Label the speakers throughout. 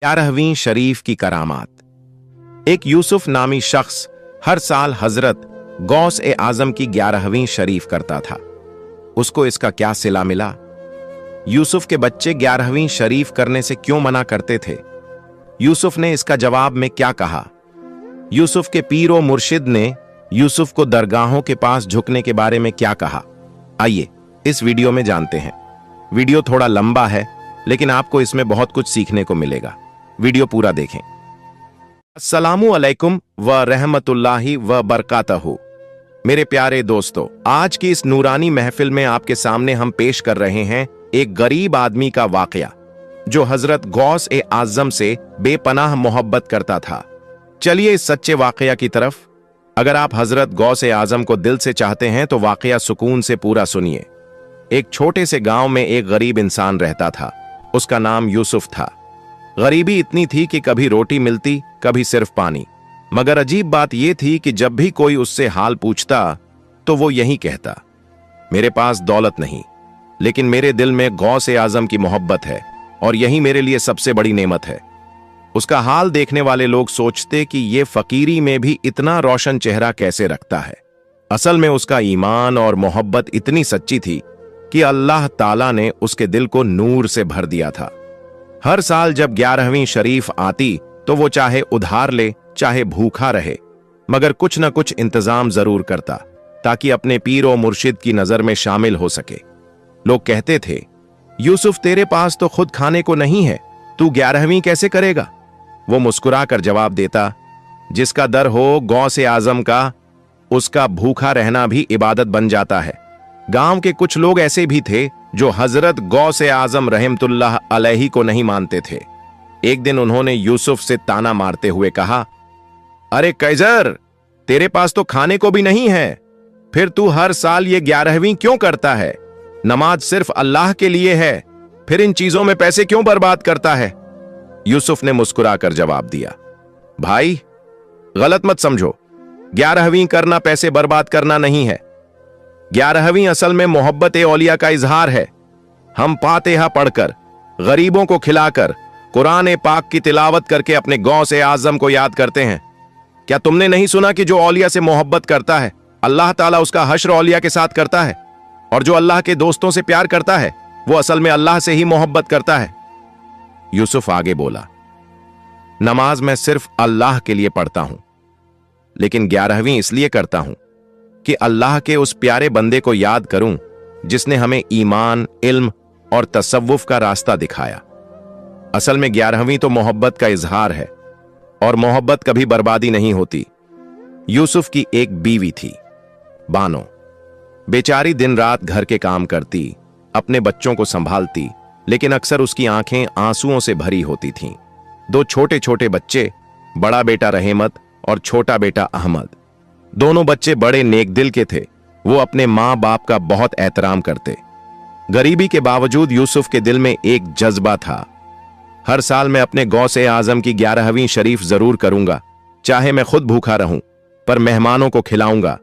Speaker 1: 11वीं शरीफ की करामात। एक यूसुफ नामी शख्स हर साल हजरत गौस-ए-आजम की 11वीं शरीफ करता था। उसको इसका क्या सिला मिला? यूसुफ के बच्चे 11वीं शरीफ करने से क्यों मना करते थे? यूसुफ ने इसका जवाब में क्या कहा? यूसुफ के पीर और मुर्शिद ने यूसुफ को दरगाहों के पास झुकने के बारे में क्या कहा? आइए इस वीडियो में जानते हैं। वीडियो थोड़ा लंबा है, लेकिन आपको इसमें बहुत कुछ सीखने को मिलेगा। वीडियो पूरा देखें। अस्सलामु अलैकुम व रहमतुल्लाहि व बरकातहू। मेरे प्यारे दोस्तों, आज की इस नूरानी महफिल में आपके सामने हम पेश कर रहे हैं एक गरीब आदमी का वाकया जो हजरत गौस-ए-आजम से बेपनाह मोहब्बत करता था। चलिए इस सच्चे वाकया की तरफ। अगर आप हजरत गौस-ए-आजम को दिल से चाहते हैं तो वाकया सुकून से पूरा सुनिए। एक छोटे से गांव में एक गरीब इंसान रहता था। उसका नाम यूसुफ था। गरीबी इतनी थी कि कभी रोटी मिलती, कभी सिर्फ पानी। मगर अजीब बात यह थी कि जब भी कोई उससे हाल पूछता तो वो यही कहता, मेरे पास दौलत नहीं, लेकिन मेरे दिल में गौस-ए-आजम की मोहब्बत है और यही मेरे लिए सबसे बड़ी नेमत है। उसका हाल देखने वाले लोग सोचते कि ये फकीरी में भी इतना रोशन चेहरा कैसे रखता है। असल में उसका ईमान और मोहब्बत इतनी सच्ची थी कि अल्लाह ताला ने उसके दिल को नूर से भर दिया था। हर साल जब 11वीं शरीफ आती तो वो चाहे उधार ले चाहे भूखा रहे, मगर कुछ न कुछ इंतजाम जरूर करता ताकि अपने पीर और मुर्शिद की नजर में शामिल हो सके। लोग कहते थे, यूसुफ तेरे पास तो खुद खाने को नहीं है, तू 11वीं कैसे करेगा? वो मुस्कुरा कर जवाब देता, जिसका दर हो गौस-ए-आजम का, उसका भूखा रहना भी इबादत बन जाता है। गांव के कुछ लोग ऐसे भी थे जो हजरत गौस-ए-आजम रहमतुल्लाह अलैहि को नहीं मानते थे। एक दिन उन्होंने यूसुफ से ताना मारते हुए कहा, अरे कैजर, तेरे पास तो खाने को भी नहीं है, फिर तू हर साल ये 11वीं क्यों करता है? नमाज सिर्फ अल्लाह के लिए है, फिर इन चीजों में पैसे क्यों बर्बाद करता है? यूसुफ ने मुस्कुराकर जवाब दिया, भाई गलत मत समझो, 11वीं करना पैसे बर्बाद करना नहीं है। 11वीं असल में मोहब्बत औलिया का इजहार है। हम फातिहा पढ़कर, गरीबों को खिलाकर, कुरान पाक की तिलावत करके अपने गौस-ए-आजम को याद करते हैं। क्या तुमने नहीं सुना कि जो औलिया से मोहब्बत करता है अल्लाह ताला उसका हश्र औलिया के साथ करता है, और जो अल्लाह के दोस्तों से प्यार करता है वो असल में अल्लाह से ही मोहब्बत करता है। यूसुफ आगे बोला, नमाज मैं सिर्फ अल्लाह के लिए पढ़ता हूं, लेकिन 11वीं इसलिए करता हूं कि अल्लाह के उस प्यारे बंदे को याद करूं जिसने हमें ईमान, इल्म और तसव्वुफ का रास्ता दिखाया। असल में 11वीं तो मोहब्बत का इजहार है, और मोहब्बत कभी बर्बादी नहीं होती। यूसुफ की एक बीवी थी, बानो। बेचारी दिन रात घर के काम करती, अपने बच्चों को संभालती, लेकिन अक्सर उसकी आंखें आंसुओं से भरी होती थीं। 2 छोटे छोटे बच्चे, बड़ा बेटा रहमत और छोटा बेटा अहमद। दोनों बच्चे बड़े नेक दिल के थे। वो अपने माँ बाप का बहुत एहतराम करते। गरीबी के बावजूद यूसुफ के दिल में एक जज्बा था, हर साल मैं अपने गौस-ए-आजम की 11वीं शरीफ जरूर करूंगा, चाहे मैं खुद भूखा रहूं, पर मेहमानों को खिलाऊंगा।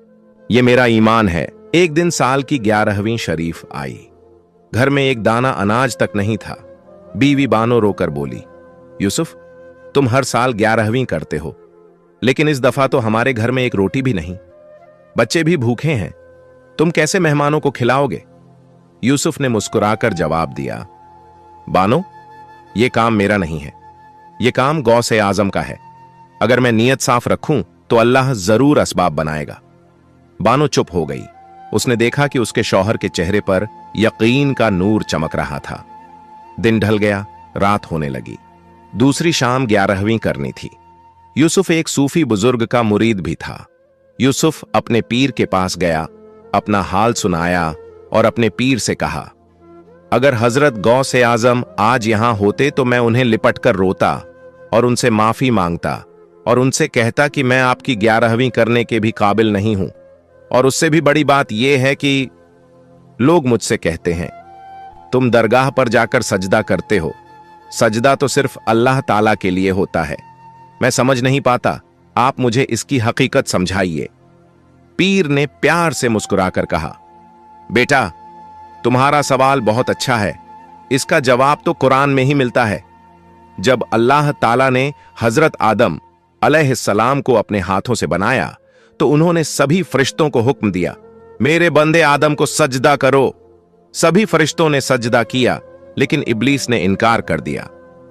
Speaker 1: ये मेरा ईमान है। एक दिन साल की 11वीं शरीफ आई। घर में एक दाना अनाज तक नहीं था। बीवी बानो रोकर बोली, यूसुफ, तुम हर साल 11वीं करते हो, लेकिन इस दफा तो हमारे घर में एक रोटी भी नहीं, बच्चे भी भूखे हैं, तुम कैसे मेहमानों को खिलाओगे? यूसुफ ने मुस्कुराकर जवाब दिया, बानो, यह काम मेरा नहीं है, यह काम गौस-ए-आजम का है। अगर मैं नीयत साफ रखूं तो अल्लाह जरूर असबाब बनाएगा। बानो चुप हो गई। उसने देखा कि उसके शौहर के चेहरे पर यकीन का नूर चमक रहा था। दिन ढल गया, रात होने लगी। दूसरी शाम 11वीं करनी थी। यूसुफ एक सूफी बुजुर्ग का मुरीद भी था। यूसुफ अपने पीर के पास गया, अपना हाल सुनाया और अपने पीर से कहा, अगर हजरत गौस-ए-आजम आज यहां होते तो मैं उन्हें लिपटकर रोता और उनसे माफी मांगता और उनसे कहता कि मैं आपकी 11वीं करने के भी काबिल नहीं हूं। और उससे भी बड़ी बात यह है कि लोग मुझसे कहते हैं, तुम दरगाह पर जाकर सजदा करते हो, सजदा तो सिर्फ अल्लाह ताला के लिए होता है। मैं समझ नहीं पाता, आप मुझे इसकी हकीकत समझाइए। पीर ने प्यार से मुस्कुराकर कहा, बेटा, तुम्हारा सवाल बहुत अच्छा है, इसका जवाब तो कुरान में ही मिलता है। जब अल्लाह ताला ने हजरत आदम अलैहिस्सलाम को अपने हाथों से बनाया तो उन्होंने सभी फरिश्तों को हुक्म दिया, मेरे बंदे आदम को सजदा करो। सभी फरिश्तों ने सजदा किया, लेकिन इब्लीस ने इनकार कर दिया।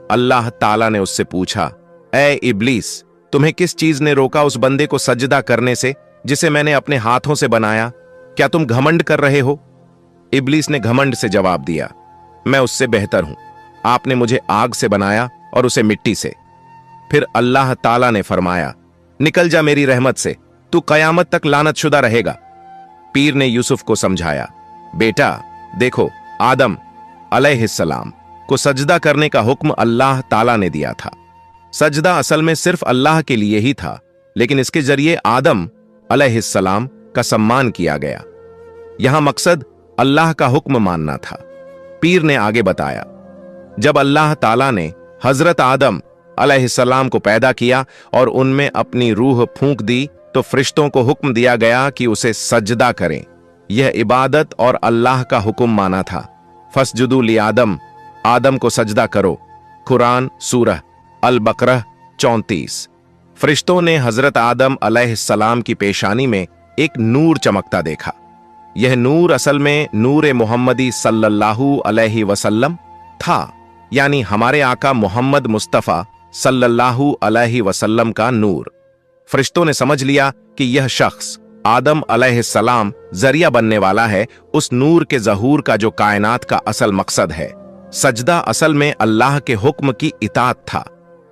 Speaker 1: अल्लाह ताला ने उससे पूछा, ए इब्लीस, तुम्हें किस चीज ने रोका उस बंदे को सजदा करने से जिसे मैंने अपने हाथों से बनाया? क्या तुम घमंड कर रहे हो? इब्लीस ने घमंड से जवाब दिया, मैं उससे बेहतर हूं। आपने मुझे आग से बनाया और उसे मिट्टी से। फिर अल्लाह ताला ने फरमाया, निकल जा मेरी रहमत से, तू कयामत तक लानतशुदा रहेगा। पीर ने यूसुफ को समझाया, बेटा देखो, आदम अलैहिस्सलाम को सजदा करने का हुक्म अल्लाह ताला ने दिया था। सजदा असल में सिर्फ अल्लाह के लिए ही था, लेकिन इसके जरिए आदम अलैहिस्सलाम का सम्मान किया गया। यहां मकसद अल्लाह का हुक्म मानना था। पीर ने आगे बताया, जब अल्लाह ताला ने हजरत आदम अलैहिस्सलाम को पैदा किया और उनमें अपनी रूह फूंक दी तो फरिश्तों को हुक्म दिया गया कि उसे सजदा करें। यह इबादत और अल्लाह का हुक्म माना था। फस्जुदू ली आदम, आदम को सजदा करो। कुरान सूरह अल बकरह 34। फरिश्तों ने हजरत आदम अलैहिस्सलाम की पेशानी में एक नूर चमकता देखा। यह नूर असल में नूर मोहम्मदी सल्लल्लाहु अलैहि वसल्लम था, यानी हमारे आका मोहम्मद मुस्तफा सल्लल्लाहु अलैहि वसल्लम का नूर। फरिश्तों ने समझ लिया कि यह शख्स आदम अलैहिस्सलाम जरिया बनने वाला है उस नूर के ज़हूर का जो कायनात का असल मकसद है। सजदा असल में अल्लाह के हुक्म की इताअत था,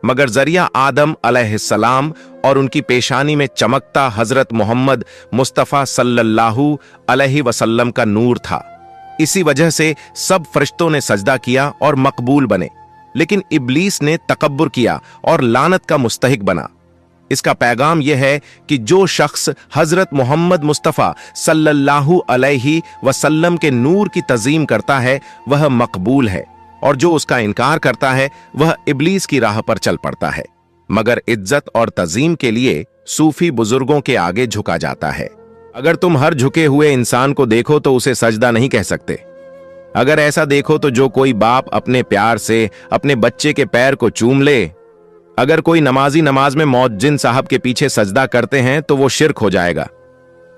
Speaker 1: मगर जरिया आदम अलैहिस्सलाम और उनकी पेशानी में चमकता हजरत मोहम्मद मुस्तफा सल्लल्लाहु अलैहि वसल्लम का नूर था। इसी वजह से सब फरिश्तों ने सजदा किया और मकबूल बने, लेकिन इब्लीस ने तकब्बुर किया और लानत का मुस्तहिक बना। इसका पैगाम यह है कि जो शख्स हजरत मोहम्मद मुस्तफा सल्लल्लाहु अलैहि वसल्लम के नूर की तज़ीम करता है वह मकबूल है, और जो उसका इनकार करता है वह इब्लीस की राह पर चल पड़ता है। मगर इज्जत और तज़ीम के लिए सूफी बुजुर्गों के आगे झुका जाता है। अगर तुम हर झुके हुए इंसान को देखो तो उसे सजदा नहीं कह सकते। अगर ऐसा देखो तो जो कोई बाप अपने प्यार से अपने बच्चे के पैर को चूम ले, अगर कोई नमाजी नमाज में मौज्जिन साहब के पीछे सजदा करते हैं तो वो शिर्क हो जाएगा।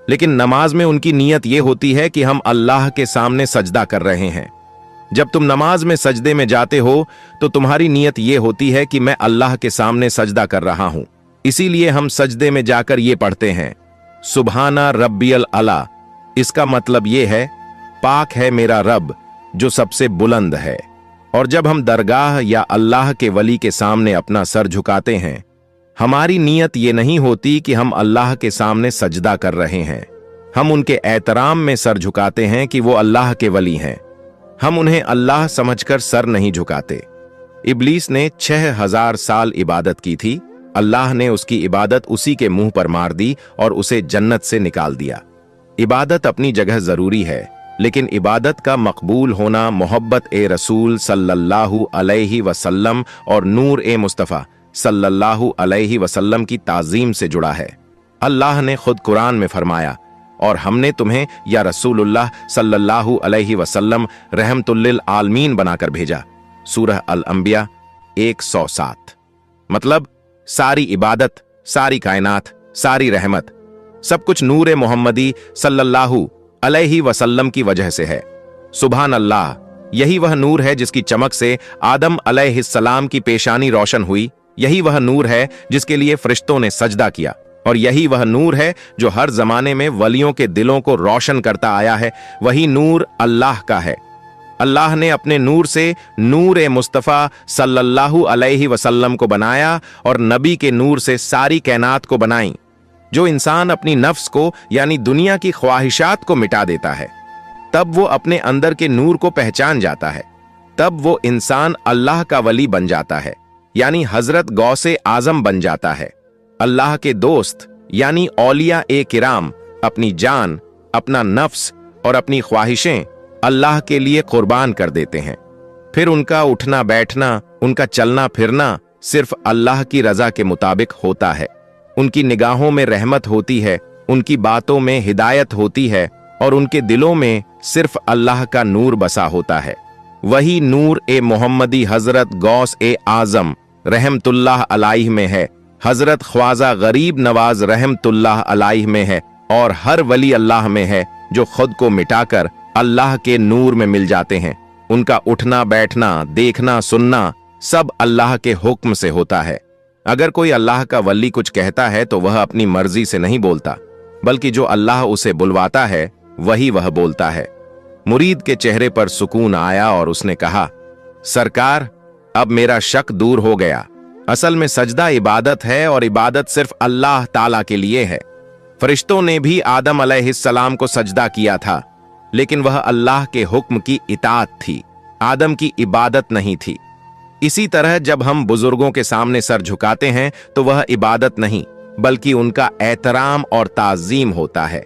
Speaker 1: लेकिन नमाज में उनकी नीयत ये होती है कि हम अल्लाह के सामने सजदा कर रहे हैं। जब तुम नमाज में सजदे में जाते हो तो तुम्हारी नीयत ये होती है कि मैं अल्लाह के सामने सजदा कर रहा हूं। इसीलिए हम सजदे में जाकर ये पढ़ते हैं, सुबहाना रब्बियल अला। इसका मतलब ये है, पाक है मेरा रब जो सबसे बुलंद है। और जब हम दरगाह या अल्लाह के वली के सामने अपना सर झुकाते हैं, हमारी नीयत ये नहीं होती कि हम अल्लाह के सामने सजदा कर रहे हैं। हम उनके एहतराम में सर झुकाते हैं कि वो अल्लाह के वली हैं। हम उन्हें अल्लाह समझकर सर नहीं झुकाते। इब्लीस ने 6000 साल इबादत की थी। अल्लाह ने उसकी इबादत उसी के मुंह पर मार दी और उसे जन्नत से निकाल दिया। इबादत अपनी जगह जरूरी है, लेकिन इबादत का मकबूल होना मोहब्बत ए रसूल सल्लल्लाहु अलैहि वसल्लम और नूर ए मुस्तफ़ा सल्लल्लाहु अलैहि वसल्लम की ताज़ीम से जुड़ा है। अल्लाह ने खुद कुरान में फरमाया, और हमने तुम्हें या रसूलुल्लाह सल्लल्लाहु अलैहि वसल्लम रहमतुल लिल आलमीन बनाकर भेजा। सूरह अल अंबिया 107। मतलब सारी इबादत, सारी कायनात, सारी रहमत, सब कुछ नूर मोहम्मदी सल्लल्लाहु अलैहि वसल्लम की वजह से है। सुभान अल्लाह, यही वह नूर है जिसकी चमक से आदम अलैहिस्सलाम की पेशानी रोशन हुई। यही वह नूर है जिसके लिए फरिश्तों ने सजदा किया, और यही वह नूर है जो हर जमाने में वलियों के दिलों को रोशन करता आया है। वही नूर अल्लाह का है। अल्लाह ने अपने नूर से नूर मुस्तफ़ा सल्लल्लाहु अलैहि वसल्लम को बनाया और नबी के नूर से सारी कायनात को बनाई। जो इंसान अपनी नफ्स को यानी दुनिया की ख्वाहिशात को मिटा देता है, तब वो अपने अंदर के नूर को पहचान जाता है। तब वो इंसान अल्लाह का वली बन जाता है, यानी हजरत गौसे आजम बन जाता है। अल्लाह के दोस्त यानी औलिया ए किराम अपनी जान, अपना नफ्स और अपनी ख्वाहिशें अल्लाह के लिए कुर्बान कर देते हैं। फिर उनका उठना बैठना, उनका चलना फिरना सिर्फ अल्लाह की रजा के मुताबिक होता है। उनकी निगाहों में रहमत होती है, उनकी बातों में हिदायत होती है, और उनके दिलों में सिर्फ अल्लाह का नूर बसा होता है। वही नूर ए मोहम्मदी हजरत गौस ए आजम रहमतुल्लाह अलैह में है, हजरत ख्वाजा गरीब नवाज रहमतुल्लाह अलैह में है, और हर वली अल्लाह में है जो खुद को मिटाकर अल्लाह के नूर में मिल जाते हैं। उनका उठना बैठना, देखना सुनना सब अल्लाह के हुक्म से होता है। अगर कोई अल्लाह का वली कुछ कहता है तो वह अपनी मर्जी से नहीं बोलता, बल्कि जो अल्लाह उसे बुलवाता है वही वह बोलता है। मुरीद के चेहरे पर सुकून आया और उसने कहा, सरकार, अब मेरा शक दूर हो गया। असल में सजदा इबादत है और इबादत सिर्फ अल्लाह ताला के लिए है। फरिश्तों ने भी आदम अलैहिस्सलाम को सजदा किया था, लेकिन वह अल्लाह के हुक्म की इताअत थी, आदम की इबादत नहीं थी। इसी तरह जब हम बुजुर्गों के सामने सर झुकाते हैं तो वह इबादत नहीं, बल्कि उनका एहतराम और ताज़ीम होता है।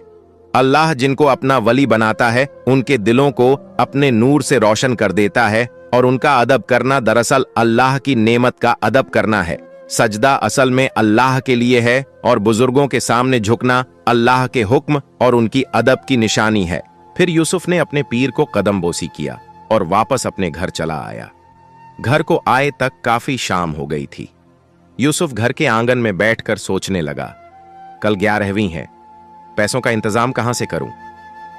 Speaker 1: अल्लाह जिनको अपना वली बनाता है उनके दिलों को अपने नूर से रोशन कर देता है, और उनका अदब करना दरअसल अल्लाह की नेमत का अदब करना है। सजदा असल में अल्लाह के लिए है और बुजुर्गों के सामने झुकना अल्लाह के हुक्म और उनकी अदब की निशानी है। फिर यूसुफ ने अपने पीर को कदम बोसी किया और वापस अपने घर चला आया। घर को आए तक काफी शाम हो गई थी। यूसुफ घर के आंगन में बैठकर सोचने लगा, कल 11वीं है, पैसों का इंतजाम कहां से करूं।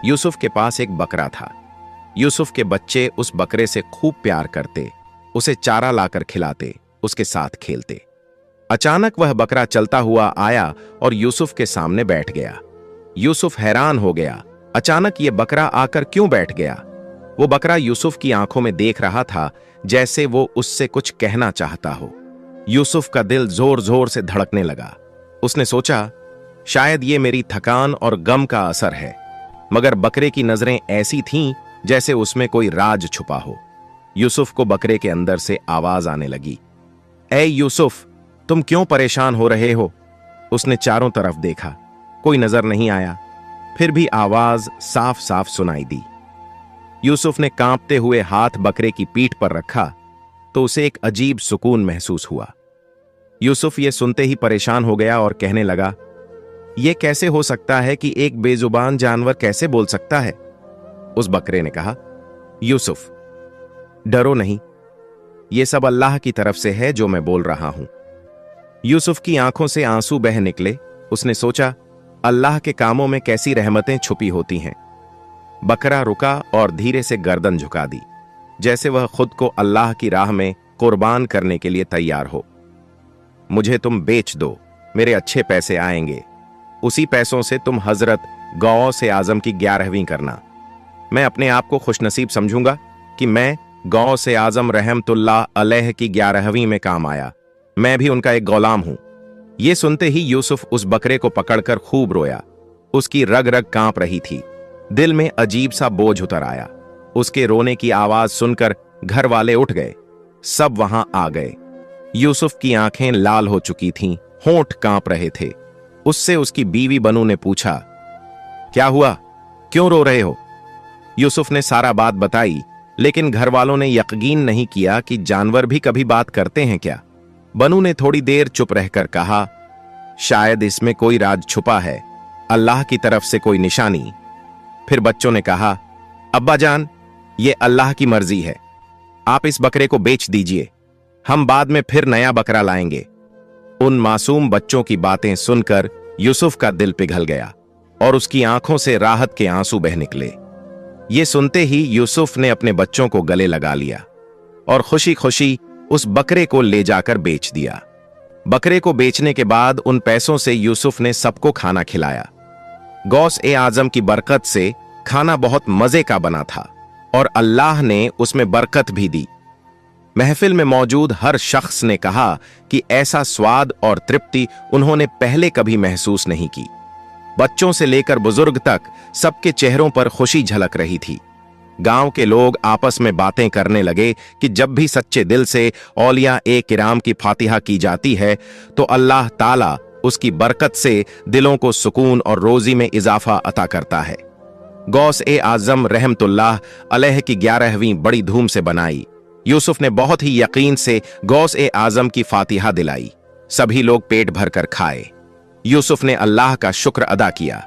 Speaker 1: यूसुफ के पास एक बकरा था। यूसुफ के बच्चे उस बकरे से खूब प्यार करते, उसे चारा लाकर खिलाते, उसके साथ खेलते। अचानक वह बकरा चलता हुआ आया और यूसुफ के सामने बैठ गया। यूसुफ हैरान हो गया, अचानक ये बकरा आकर क्यों बैठ गया। वो बकरा यूसुफ की आंखों में देख रहा था जैसे वो उससे कुछ कहना चाहता हो। यूसुफ का दिल जोर जोर से धड़कने लगा। उसने सोचा, शायद ये मेरी थकान और गम का असर है, मगर बकरे की नजरें ऐसी थीं जैसे उसमें कोई राज छुपा हो। यूसुफ को बकरे के अंदर से आवाज आने लगी, ऐ यूसुफ, तुम क्यों परेशान हो रहे हो। उसने चारों तरफ देखा, कोई नजर नहीं आया, फिर भी आवाज साफ साफ सुनाई दी। यूसुफ ने कांपते हुए हाथ बकरे की पीठ पर रखा तो उसे एक अजीब सुकून महसूस हुआ। यूसुफ ये सुनते ही परेशान हो गया और कहने लगा, यह कैसे हो सकता है कि एक बेजुबान जानवर कैसे बोल सकता है। उस बकरे ने कहा, यूसुफ, डरो नहीं, यह सब अल्लाह की तरफ से है जो मैं बोल रहा हूं। यूसुफ की आंखों से आंसू बह निकले। उसने सोचा, अल्लाह के कामों में कैसी रहमतें छुपी होती हैं। बकरा रुका और धीरे से गर्दन झुका दी, जैसे वह खुद को अल्लाह की राह में कुर्बान करने के लिए तैयार हो। मुझे तुम बेच दो, मेरे अच्छे पैसे आएंगे। उसी पैसों से तुम हजरत गौस ए आजम की 11वीं करना। मैं अपने आप को खुशनसीब समझूंगा कि मैं गौस ए आजम रहमतुल्लाह अलैह की 11वीं में काम आया। मैं भी उनका एक गुलाम हूं। यह सुनते ही यूसुफ उस बकरे को पकड़कर खूब रोया। उसकी रग रग कांप रही थी। दिल में अजीब सा बोझ उतर आया। उसके रोने की आवाज सुनकर घर वाले उठ गए। सब वहां आ गए। यूसुफ की आंखें लाल हो चुकी थीं, होंठ कांप रहे थे। उससे उसकी बीवी बनू ने पूछा, क्या हुआ, क्यों रो रहे हो। यूसुफ ने सारा बात बताई, लेकिन घर वालों ने यकीन नहीं किया कि जानवर भी कभी बात करते हैं क्या। बनू ने थोड़ी देर चुप रहकर कहा, शायद इसमें कोई राज छुपा है, अल्लाह की तरफ से कोई निशानी। फिर बच्चों ने कहा, अब्बा जान, ये अल्लाह की मर्जी है, आप इस बकरे को बेच दीजिए, हम बाद में फिर नया बकरा लाएंगे। उन मासूम बच्चों की बातें सुनकर यूसुफ का दिल पिघल गया और उसकी आंखों से राहत के आंसू बह निकले। ये सुनते ही यूसुफ ने अपने बच्चों को गले लगा लिया और खुशी खुशी उस बकरे को ले जाकर बेच दिया। बकरे को बेचने के बाद उन पैसों से यूसुफ ने सबको खाना खिलाया। गौस ए आजम की बरकत से खाना बहुत मजे का बना था और अल्लाह ने उसमें बरकत भी दी। महफिल में मौजूद हर शख्स ने कहा कि ऐसा स्वाद और तृप्ति उन्होंने पहले कभी महसूस नहीं की। बच्चों से लेकर बुजुर्ग तक सबके चेहरों पर खुशी झलक रही थी। गांव के लोग आपस में बातें करने लगे कि जब भी सच्चे दिल से औलिया ए किराम की फातिहा की जाती है तो अल्लाह ताला उसकी बरकत से दिलों को सुकून और रोजी में इजाफा अता करता है। गौस ए आजम रहमतुल्लाह अलैह की 11वीं बड़ी धूम से बनाई। यूसुफ ने बहुत ही यकीन से गौस ए आजम की फातिहा दिलाई। सभी लोग पेट भरकर खाए। यूसुफ ने अल्लाह का शुक्र अदा किया।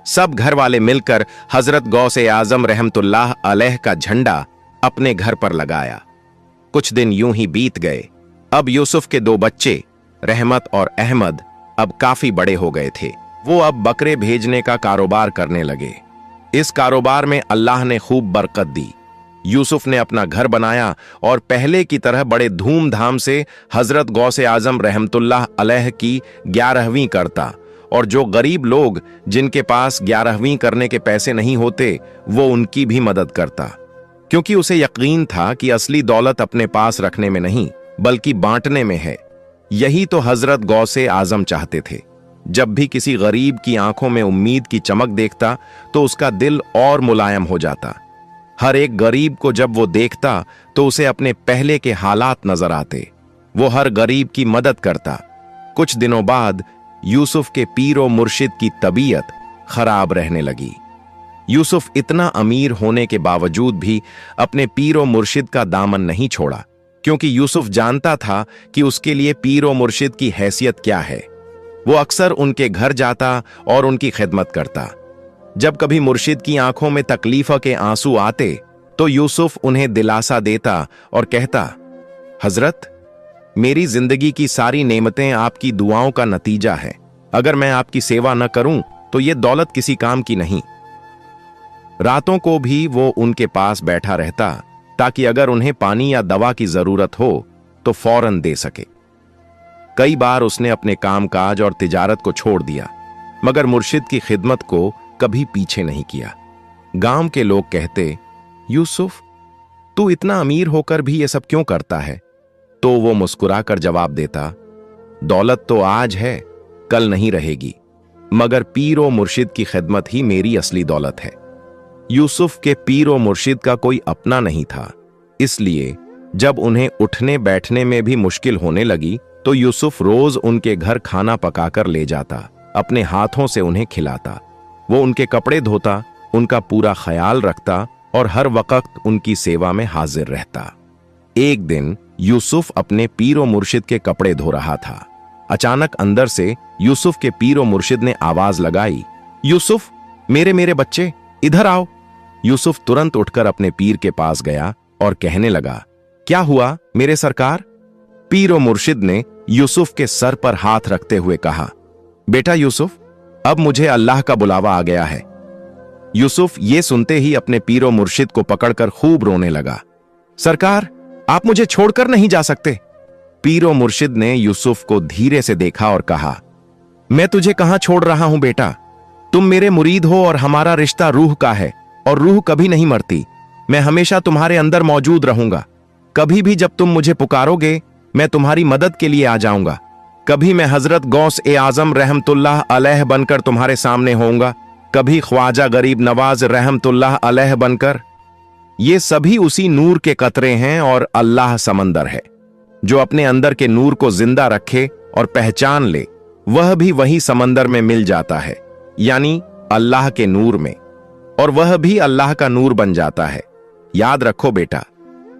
Speaker 1: सब घर वाले मिलकर हजरत गौस ए आजम रहमतुल्लाह अलैह का झंडा अपने घर पर लगाया। कुछ दिन यूं ही बीत गए। अब यूसुफ के 2 बच्चे रहमत और अहमद अब काफी बड़े हो गए थे। वो अब बकरे भेजने का कारोबार करने लगे। इस कारोबार में अल्लाह ने खूब बरकत दी। यूसुफ ने अपना घर बनाया और पहले की तरह बड़े धूमधाम से हजरत गौसे आजम रहमतुल्लाह अलैह की 11वीं करता, और जो गरीब लोग जिनके पास 11वीं करने के पैसे नहीं होते वो उनकी भी मदद करता, क्योंकि उसे यकीन था कि असली दौलत अपने पास रखने में नहीं बल्कि बांटने में है। यही तो हजरत गौसे आजम चाहते थे। जब भी किसी गरीब की आंखों में उम्मीद की चमक देखता तो उसका दिल और मुलायम हो जाता। हर एक गरीब को जब वो देखता तो उसे अपने पहले के हालात नजर आते। वो हर गरीब की मदद करता। कुछ दिनों बाद यूसुफ के पीरो मुर्शिद की तबीयत खराब रहने लगी। यूसुफ इतना अमीर होने के बावजूद भी अपने पीरो मुर्शिद का दामन नहीं छोड़ा, क्योंकि यूसुफ जानता था कि उसके लिए पीरो मुर्शिद की हैसियत क्या है। वो अक्सर उनके घर जाता और उनकी खिदमत करता। जब कभी मुर्शिद की आंखों में तकलीफ के आंसू आते तो यूसुफ उन्हें दिलासा देता और कहता, हजरत, मेरी जिंदगी की सारी नेमतें आपकी दुआओं का नतीजा है। अगर मैं आपकी सेवा न करूं तो ये दौलत किसी काम की नहीं। रातों को भी वो उनके पास बैठा रहता ताकि अगर उन्हें पानी या दवा की जरूरत हो तो फौरन दे सके। कई बार उसने अपने कामकाज और तिजारत को छोड़ दिया, मगर मुर्शिद की खिदमत को कभी पीछे नहीं किया। गांव के लोग कहते, यूसुफ, तू इतना अमीर होकर भी ये सब क्यों करता है? तो वो मुस्कुराकर जवाब देता, दौलत तो आज है, कल नहीं रहेगी, मगर पीरो मुर्शिद की खिदमत ही मेरी असली दौलत है। यूसुफ के पीरो मुर्शिद का कोई अपना नहीं था, इसलिए जब उन्हें उठने बैठने में भी मुश्किल होने लगी तो यूसुफ रोज उनके घर खाना पकाकर ले जाता, अपने हाथों से उन्हें खिलाता। वो उनके कपड़े धोता, उनका पूरा ख्याल रखता और हर वक्त उनकी सेवा में हाजिर रहता। एक दिन यूसुफ अपने पीरो मुर्शिद के कपड़े धो रहा था। अचानक अंदर से यूसुफ के पीरो मुर्शिद ने आवाज लगाई, यूसुफ, मेरे बच्चे, इधर आओ। यूसुफ तुरंत उठकर अपने पीर के पास गया और कहने लगा, क्या हुआ मेरे सरकार? पीरो मुर्शिद ने यूसुफ के सर पर हाथ रखते हुए कहा, बेटा यूसुफ, अब मुझे अल्लाह का बुलावा आ गया है। यूसुफ ये सुनते ही अपने पीरो मुर्शिद को पकड़कर खूब रोने लगा। सरकार, आप मुझे छोड़कर नहीं जा सकते। पीरो मुर्शिद ने यूसुफ को धीरे से देखा और कहा, मैं तुझे कहां छोड़ रहा हूं बेटा, तुम मेरे मुरीद हो और हमारा रिश्ता रूह का है और रूह कभी नहीं मरती। मैं हमेशा तुम्हारे अंदर मौजूद रहूंगा। कभी भी जब तुम मुझे पुकारोगे मैं तुम्हारी मदद के लिए आ जाऊंगा। कभी मैं हजरत गौस ए आजम रहमतुल्लाह अलैह बनकर तुम्हारे सामने होऊंगा, कभी ख्वाजा गरीब नवाज रहमतुल्लाह अलैह बनकर। ये सभी उसी नूर के कतरे हैं और अल्लाह समंदर है। जो अपने अंदर के नूर को जिंदा रखे और पहचान ले वह भी वही समंदर में मिल जाता है, यानी अल्लाह के नूर में, और वह भी अल्लाह का नूर बन जाता है। याद रखो बेटा,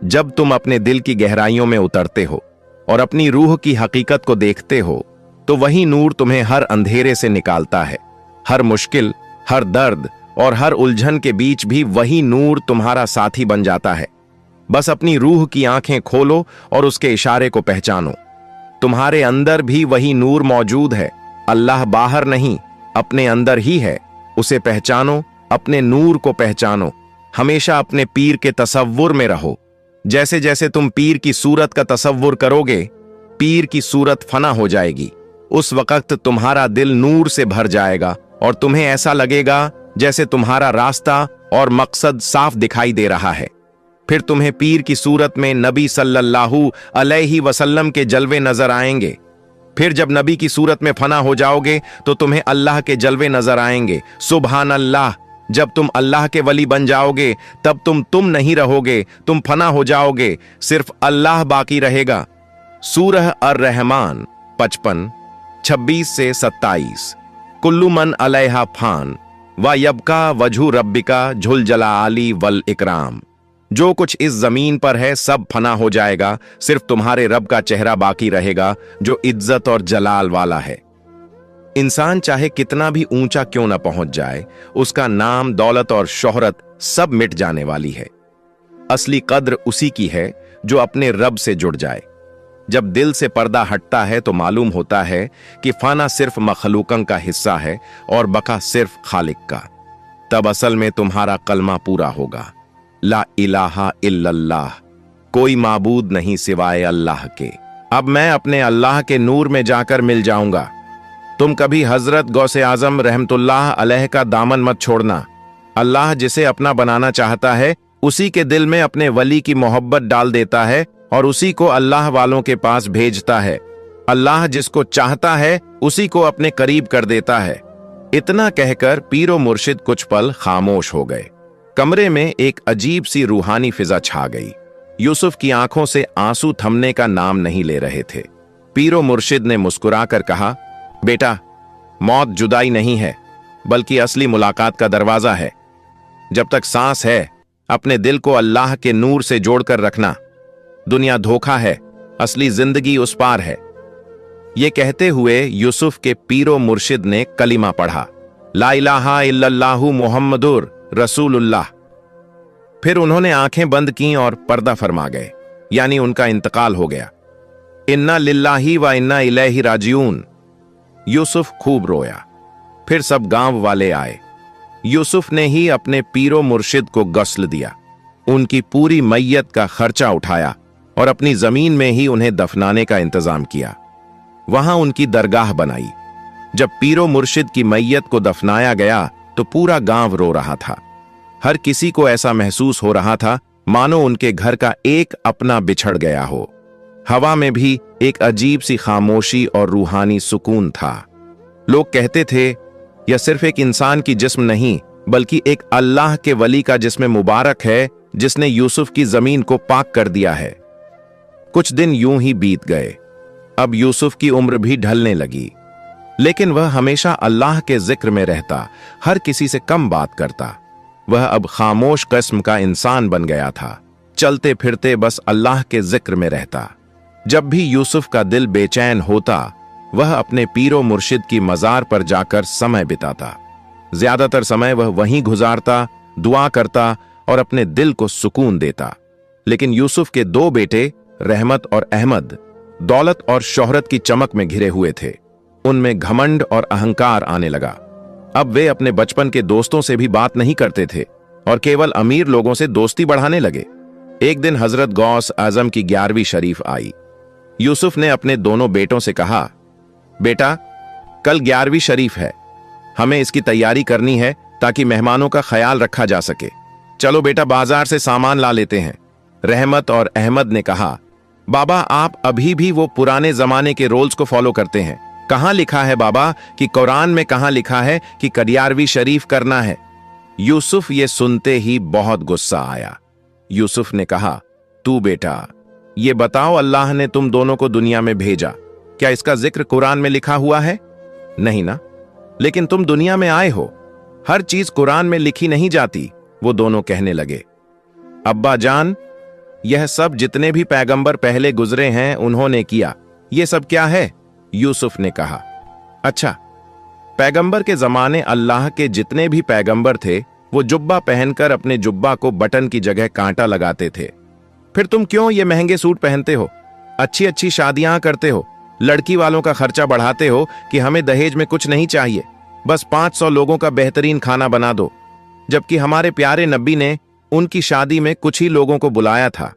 Speaker 1: जब तुम अपने दिल की गहराइयों में उतरते हो और अपनी रूह की हकीकत को देखते हो तो वही नूर तुम्हें हर अंधेरे से निकालता है। हर मुश्किल, हर दर्द और हर उलझन के बीच भी वही नूर तुम्हारा साथी बन जाता है। बस अपनी रूह की आंखें खोलो और उसके इशारे को पहचानो। तुम्हारे अंदर भी वही नूर मौजूद है। अल्लाह बाहर नहीं, अपने अंदर ही है। उसे पहचानो, अपने नूर को पहचानो। हमेशा अपने पीर के तसव्वुर में रहो। जैसे जैसे तुम पीर की सूरत का तसव्वुर करोगे, पीर की सूरत फना हो जाएगी। उस वक्त तुम्हारा दिल नूर से भर जाएगा और तुम्हें ऐसा लगेगा जैसे तुम्हारा रास्ता और मकसद साफ दिखाई दे रहा है। फिर तुम्हें पीर की सूरत में नबी सल्लल्लाहु अलैहि वसल्लम के जलवे नजर आएंगे। फिर जब नबी की सूरत में फना हो जाओगे तो तुम्हें अल्लाह के जलवे नजर आएंगे। सुभान अल्लाह। जब तुम अल्लाह के वली बन जाओगे तब तुम नहीं रहोगे, तुम फना हो जाओगे, सिर्फ अल्लाह बाकी रहेगा। सूरह अर-रहमान 55, 26 से 27। कुल्लु मन अलैहा फान व यबका वजहु रब्बिका झुल जलाली वल इकराम। जो कुछ इस जमीन पर है सब फना हो जाएगा, सिर्फ तुम्हारे रब का चेहरा बाकी रहेगा जो इज्जत और जलाल वाला है। इंसान चाहे कितना भी ऊंचा क्यों ना पहुंच जाए, उसका नाम, दौलत और शोहरत सब मिट जाने वाली है। असली कद्र उसी की है जो अपने रब से जुड़ जाए। जब दिल से पर्दा हटता है तो मालूम होता है कि फाना सिर्फ मखलूकन का हिस्सा है और बका सिर्फ खालिक का। तब असल में तुम्हारा कलमा पूरा होगा, ला इलाहा इल्लल्लाह, कोई माबूद नहीं सिवाय अल्लाह के। अब मैं अपने अल्लाह के नूर में जाकर मिल जाऊंगा। तुम कभी हजरत गौसे आजम रहमतुल्लाह अलैह का दामन मत छोड़ना। अल्लाह जिसे अपना बनाना चाहता है उसी के दिल में अपने वली की मोहब्बत डाल देता है और उसी को अल्लाह वालों के पास भेजता है। अल्लाह जिसको चाहता है उसी को अपने करीब कर देता है। इतना कहकर पीरो मुर्शिद कुछ पल खामोश हो गए। कमरे में एक अजीब सी रूहानी फिजा छा गई। यूसुफ की आंखों से आंसू थमने का नाम नहीं ले रहे थे। पीरो मुर्शिद ने मुस्कुराकर कहा, बेटा, मौत जुदाई नहीं है बल्कि असली मुलाकात का दरवाजा है। जब तक सांस है अपने दिल को अल्लाह के नूर से जोड़कर रखना। दुनिया धोखा है, असली जिंदगी उस पार है। यह कहते हुए यूसुफ के पीरो मुर्शिद ने कलिमा पढ़ा, ला इलाहा इल्लल्लाहु मुहम्मदुर रसूलुल्लाह। फिर उन्होंने आंखें बंद की और पर्दा फरमा गए, यानी उनका इंतकाल हो गया। इन्ना लिल्लाही व इन्ना इलैहि राजिऊन। यूसुफ खूब रोया। फिर सब गांव वाले आए। यूसुफ ने ही अपने पीरो मुर्शिद को गस्ल दिया, उनकी पूरी मैयत का खर्चा उठाया और अपनी जमीन में ही उन्हें दफनाने का इंतजाम किया। वहां उनकी दरगाह बनाई। जब पीरो मुर्शिद की मैयत को दफनाया गया तो पूरा गांव रो रहा था। हर किसी को ऐसा महसूस हो रहा था मानो उनके घर का एक अपना बिछड़ गया हो। हवा में भी एक अजीब सी खामोशी और रूहानी सुकून था। लोग कहते थे, यह सिर्फ एक इंसान की जिस्म नहीं बल्कि एक अल्लाह के वली का जिस्म मुबारक है जिसने यूसुफ की जमीन को पाक कर दिया है। कुछ दिन यूं ही बीत गए। अब यूसुफ की उम्र भी ढलने लगी, लेकिन वह हमेशा अल्लाह के जिक्र में रहता, हर किसी से कम बात करता। वह अब खामोश किस्म का इंसान बन गया था, चलते फिरते बस अल्लाह के जिक्र में रहता। जब भी यूसुफ का दिल बेचैन होता वह अपने पीरो मुर्शिद की मजार पर जाकर समय बिताता। ज्यादातर समय वह वहीं गुजारता, दुआ करता और अपने दिल को सुकून देता। लेकिन यूसुफ के दो बेटे रहमत और अहमद दौलत और शोहरत की चमक में घिरे हुए थे। उनमें घमंड और अहंकार आने लगा। अब वे अपने बचपन के दोस्तों से भी बात नहीं करते थे और केवल अमीर लोगों से दोस्ती बढ़ाने लगे। एक दिन हजरत गौस आजम की 11वीं शरीफ आई। यूसुफ ने अपने दोनों बेटों से कहा, बेटा, कल 11वीं शरीफ है, हमें इसकी तैयारी करनी है ताकि मेहमानों का ख्याल रखा जा सके। चलो बेटा, बाजार से सामान ला लेते हैं। रहमत और अहमद ने कहा, बाबा, आप अभी भी वो पुराने जमाने के रोल्स को फॉलो करते हैं। कहां लिखा है बाबा कि कुरान में कहां लिखा है कि 11वीं शरीफ करना है? यूसुफ ये सुनते ही बहुत गुस्सा आया। यूसुफ ने कहा, तू बेटा, ये बताओ, अल्लाह ने तुम दोनों को दुनिया में भेजा, क्या इसका जिक्र कुरान में लिखा हुआ है? नहीं ना, लेकिन तुम दुनिया में आए हो, हर चीज कुरान में लिखी नहीं जाती। वो दोनों कहने लगे, अब्बा जान, यह सब जितने भी पैगंबर पहले गुजरे हैं उन्होंने किया, ये सब क्या है? यूसुफ ने कहा, अच्छा, पैगंबर के जमाने अल्लाह के जितने भी पैगंबर थे वो जुब्बा पहनकर अपने जुब्बा को बटन की जगह कांटा लगाते थे। फिर तुम क्यों ये महंगे सूट पहनते हो, अच्छी अच्छी शादियां करते हो, लड़की वालों का खर्चा बढ़ाते हो कि हमें दहेज में कुछ नहीं चाहिए, बस 500 लोगों का बेहतरीन खाना बना दो, जबकि हमारे प्यारे नबी ने उनकी शादी में कुछ ही लोगों को बुलाया था।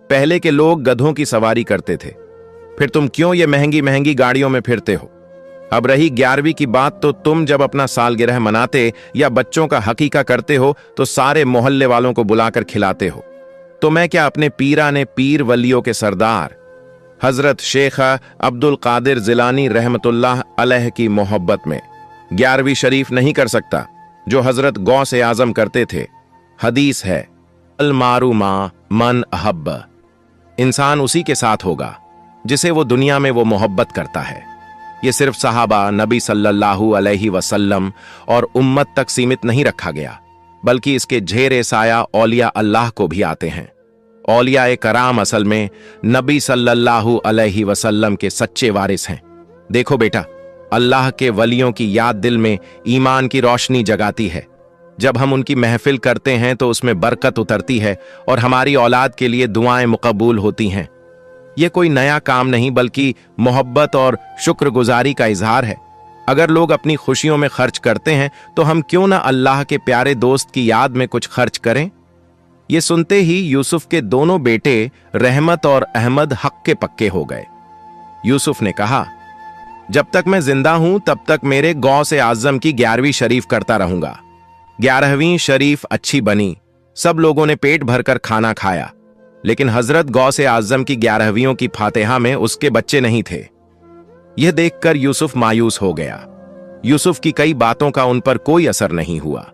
Speaker 1: पहले के लोग गधों की सवारी करते थे। फिर तुम क्यों ये महंगी महंगी गाड़ियों में फिरते हो? अब रही 11वीं की बात, तो तुम जब अपना सालगिरह मनाते या बच्चों का हकीका करते हो तो सारे मोहल्ले वालों को बुलाकर खिलाते हो। तो मैं क्या अपने पीराने पीर वलियों के सरदार हजरत शेख अब्दुल कादिर जिलानी रहमतुल्लाह अलैह की मोहब्बत में 11वीं शरीफ नहीं कर सकता जो हजरत गौसे आजम करते थे? हदीस है, अल मारू मा मन अहब्ब, इंसान उसी के साथ होगा जिसे वो दुनिया में वो मोहब्बत करता है। ये सिर्फ सहाबा, नबी सल्लल्लाहु अलैहि वसल्लम और उम्मत तक सीमित नहीं रखा गया, बल्कि इसके झेरे साया औलिया अल्लाह को भी आते हैं। औलिया कराम असल में नबी सल्लल्लाहु अलैहि वसल्लम के सच्चे वारिस हैं। देखो बेटा, अल्लाह के वलियों की याद दिल में ईमान की रोशनी जगाती है। जब हम उनकी महफिल करते हैं तो उसमें बरकत उतरती है और हमारी औलाद के लिए दुआएं मुकबूल होती हैं। यह कोई नया काम नहीं बल्कि मोहब्बत और शुक्रगुजारी का इजहार है। अगर लोग अपनी खुशियों में खर्च करते हैं तो हम क्यों ना अल्लाह के प्यारे दोस्त की याद में कुछ खर्च करें। ये सुनते ही यूसुफ के दोनों बेटे रहमत और अहमद हक के पक्के हो गए। यूसुफ ने कहा, जब तक मैं जिंदा हूं तब तक मेरे गौस ए आजम की 11वीं शरीफ करता रहूंगा। 11वीं शरीफ अच्छी बनी, सब लोगों ने पेट भरकर खाना खाया, लेकिन हजरत गौस ए आजम की 11वीं की फातिहा में उसके बच्चे नहीं थे। यह देखकर यूसुफ मायूस हो गया। यूसुफ की कई बातों का उन पर कोई असर नहीं हुआ।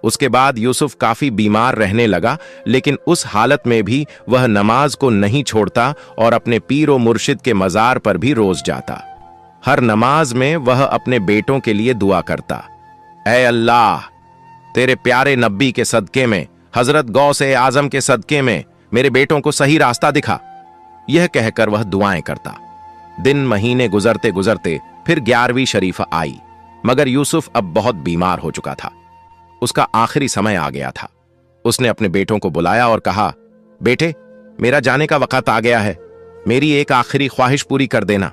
Speaker 1: उसके बाद यूसुफ काफी बीमार रहने लगा, लेकिन उस हालत में भी वह नमाज को नहीं छोड़ता और अपने पीर और मुर्शिद के मजार पर भी रोज जाता। हर नमाज में वह अपने बेटों के लिए दुआ करता, ऐ अल्लाह, तेरे प्यारे नब्बी के सदके में, हजरत गौस ए आजम के सदके में मेरे बेटों को सही रास्ता दिखा। यह कहकर वह दुआएं करता। दिन महीने गुजरते गुजरते फिर 11वीं शरीफ आई, मगर यूसुफ अब बहुत बीमार हो चुका था। उसका आखिरी समय आ गया था। उसने अपने बेटों को बुलाया और कहा, बेटे, मेरा जाने का वक्त आ गया है, मेरी एक आखिरी ख्वाहिश पूरी कर देना।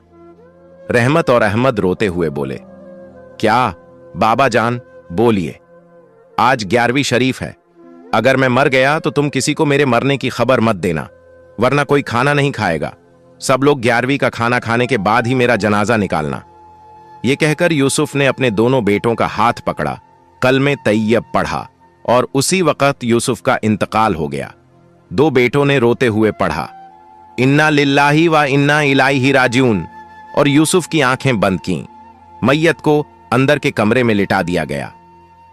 Speaker 1: रहमत और अहमद रोते हुए बोले, क्या बाबा जान, बोलिए। आज 11वीं शरीफ है, अगर मैं मर गया तो तुम किसी को मेरे मरने की खबर मत देना, वरना कोई खाना नहीं खाएगा। सब लोग 11वीं का खाना खाने के बाद ही मेरा जनाजा निकालना। यह कहकर यूसुफ ने अपने दोनों बेटों का हाथ पकड़ा, कलमे तैयब पढ़ा और उसी वक्त यूसुफ का इंतकाल हो गया। दो बेटों ने रोते हुए पढ़ा, इन्ना लिल्लाही व इन्ना इलाइही राजिऊन, और यूसुफ की आंखें बंद की। मैयत को अंदर के कमरे में लिटा दिया गया।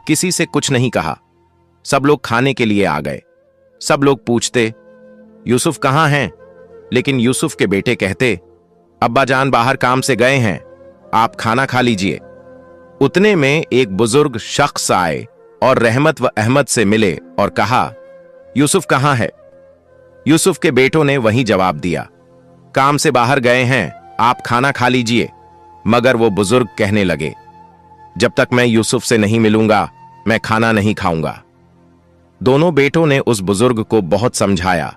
Speaker 1: किसी से कुछ नहीं कहा। सब लोग खाने के लिए आ गए। सब लोग पूछते, यूसुफ कहां हैं? लेकिन यूसुफ के बेटे कहते, अब्बा जान बाहर काम से गए हैं, आप खाना खा लीजिए। उतने में एक बुजुर्ग शख्स आए और रहमत व अहमद से मिले और कहा, यूसुफ कहां है? यूसुफ के बेटों ने वही जवाब दिया, काम से बाहर गए हैं, आप खाना खा लीजिए। मगर वो बुजुर्ग कहने लगे, जब तक मैं यूसुफ से नहीं मिलूंगा मैं खाना नहीं खाऊंगा। दोनों बेटों ने उस बुजुर्ग को बहुत समझाया,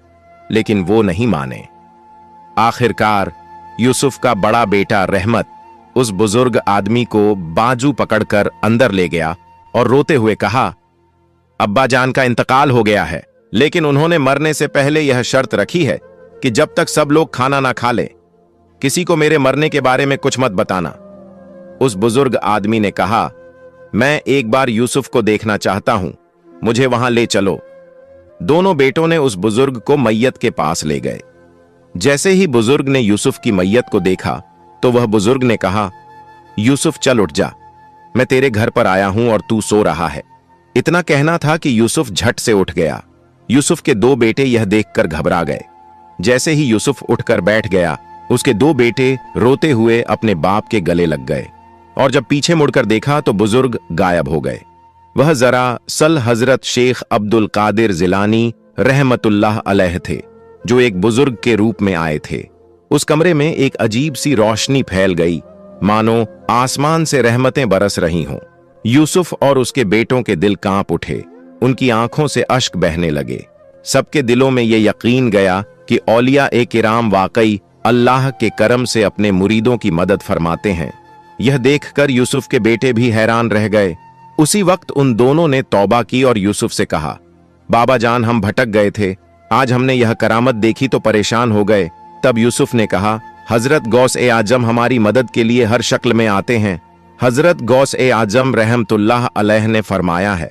Speaker 1: लेकिन वो नहीं माने। आखिरकार यूसुफ का बड़ा बेटा रहमत उस बुजुर्ग आदमी को बाजू पकड़कर अंदर ले गया और रोते हुए कहा, अब्बा जान का इंतकाल हो गया है, लेकिन उन्होंने मरने से पहले यह शर्त रखी है कि जब तक सब लोग खाना ना खा ले, किसी को मेरे मरने के बारे में कुछ मत बताना। उस बुजुर्ग आदमी ने कहा, मैं एक बार यूसुफ को देखना चाहता हूं, मुझे वहां ले चलो। दोनों बेटों ने उस बुजुर्ग को मैयत के पास ले गए। जैसे ही बुजुर्ग ने यूसुफ की मैयत को देखा तो वह बुजुर्ग ने कहा, यूसुफ चल उठ जा, मैं तेरे घर पर आया हूं और तू सो रहा है। इतना कहना था कि यूसुफ झट से उठ गया। यूसुफ के दो बेटे यह देखकर घबरा गए। जैसे ही यूसुफ उठकर बैठ गया, उसके दो बेटे रोते हुए अपने बाप के गले लग गए और जब पीछे मुड़कर देखा तो बुजुर्ग गायब हो गए। वह जरा सल हजरत शेख अब्दुल कादिर जिलानी रहमतुल्लाह अलैह थे, जो एक बुजुर्ग के रूप में आए थे। उस कमरे में एक अजीब सी रोशनी फैल गई, मानो आसमान से रहमतें बरस रही हों। यूसुफ और उसके बेटों के दिल कांप उठे, उनकी आंखों से अश्क बहने लगे। सबके दिलों में यह यकीन गया कि औलिया ए किराम वाकई अल्लाह के करम से अपने मुरीदों की मदद फरमाते हैं। यह देखकर यूसुफ के बेटे भी हैरान रह गए। उसी वक्त उन दोनों ने तौबा की और यूसुफ से कहा, बाबा जान, हम भटक गए थे, आज हमने यह करामत देखी तो परेशान हो गए। तब यूसुफ ने कहा, हजरत गौस ए आजम हमारी मदद के लिए हर शक्ल में आते हैं। हजरत गौस ए आजम रहमतुल्लाह अलैह ने फरमाया है,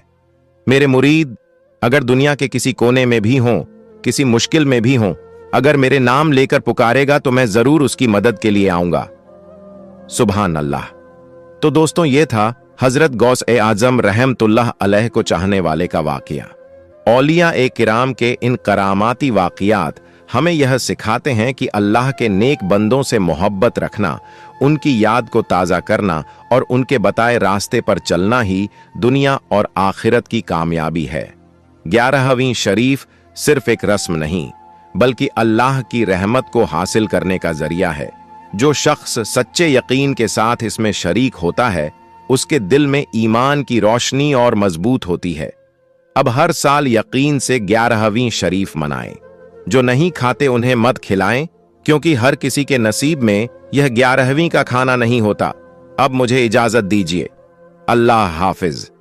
Speaker 1: मेरे मुरीद अगर दुनिया के किसी कोने में भी हों, किसी मुश्किल में भी हों, अगर मेरे नाम लेकर पुकारेगा तो मैं जरूर उसकी मदद के लिए आऊंगा। सुभान अल्लाह। तो दोस्तों, यह था हजरत गौस ए आजम रहमतुल्लाह अलैह को चाहने वाले का वाकया। औलिया ए किराम के इन करामाती वाकयात हमें यह सिखाते हैं कि अल्लाह के नेक बंदों से मोहब्बत रखना, उनकी याद को ताज़ा करना और उनके बताए रास्ते पर चलना ही दुनिया और आखिरत की कामयाबी है। 11वीं शरीफ सिर्फ एक रस्म नहीं, बल्कि अल्लाह की रहमत को हासिल करने का जरिया है। जो शख्स सच्चे यकीन के साथ इसमें शरीक होता है, उसके दिल में ईमान की रोशनी और मजबूत होती है। अब हर साल यकीन से 11वीं शरीफ मनाएं। जो नहीं खाते उन्हें मत खिलाएं, क्योंकि हर किसी के नसीब में यह 11वीं का खाना नहीं होता। अब मुझे इजाजत दीजिए। अल्लाह हाफिज।